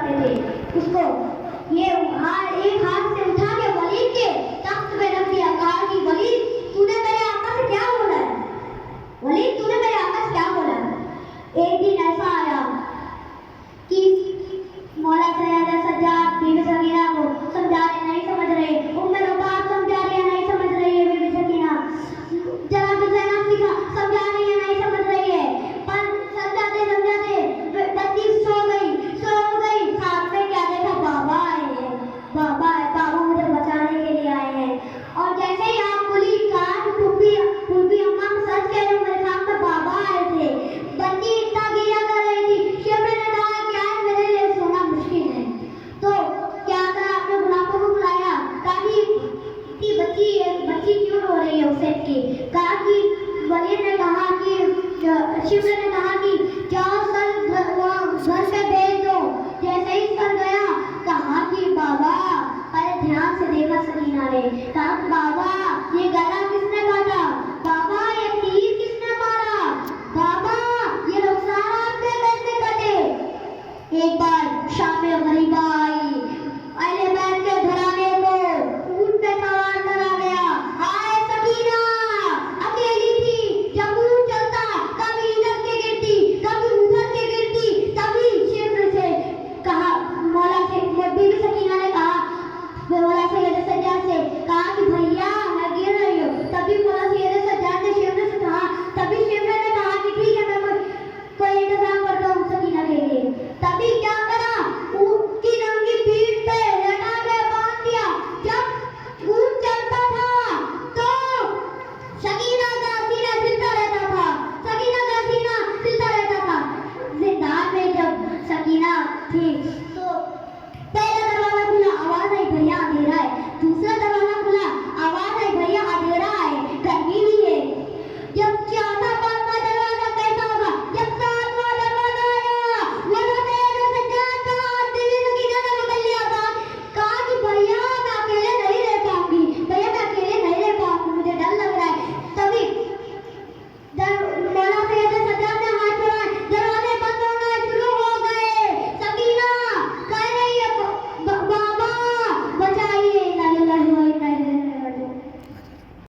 करते थे। उसको ये एक हाथ से उठा के वलीद के तख्त पे रख दिया। कहा कि वलीद तूने मेरे आका से क्या बोला है? वलीद तूने मेरे आका से क्या बोला है? एक दिन ऐसा आया कि मौला सैयद सज्जाद बीबी सकीना को समझा रहे, नहीं समझ रहे। उम्मे रबाब समझा रही है, नहीं समझ रही है। बीबी सकीना जनाब ज़ैनब सिखा समझा रही है, नहीं समझ रही है। पर समझाते समझाते बच्ची सो गई। ख्वाब में क्या देखा? बाबा आए हैं, बाबा मुझे बचाने के लिए आए हैं। और जैसे ही आप बोली कहा कि फूफी अम्मा सच कह रही हूँ, मेरे ख्वाब में बाबा आए थे। बच्ची इतना गिला कर रही थी। शेबरे ने कहा कि आज मेरे लिए सोना मुश्किल है। तो क्या करा, अपने गुलामों को बुलाया ताकि बच्ची क्यों रो रही है उसे की। कहा कि वलीद ने कहा कि शेबरे ने कहा कि जाओ सर घर पे भेज दो। जैसे ही सर गया कहा कि बाबा, अरे ध्यान से देखा सकीना ने। कहा बाबा ये गला किसने काटा? बाबा ये तीर किसने मारा? बाबा ये रुखसार आपने कैसे कटे? एक बार शाम में गरीबा आई, अहले बैत के घराने को ऊंट पे सवार करा गया। आए सकीना अकेली थी। जब ऊंट चलता कभी इधर के गिरती, कभी उधर के गिरती। तभी शेर से कहा, मौला से बीबी सकीना ने कहा, मौला सैयद सज्जाद से कहा कि भैया मैं गिर रही हूँ। तभी मौला सैयद सज्जाद ने शेर से कहा, तभी शेर ने कहा कि ठीक है मैं कोई इंतजाम करता हूँ सकीना के लिए। तभी क्या करा, ऊंट की नंगी पीठ पे लटा के बांध दिया। जब ऊंट चलता था तो सकीना का सीना हिलता रहता था। सकीना का सीना हिलता रहता था। जिंदान में जब सकीना थी तो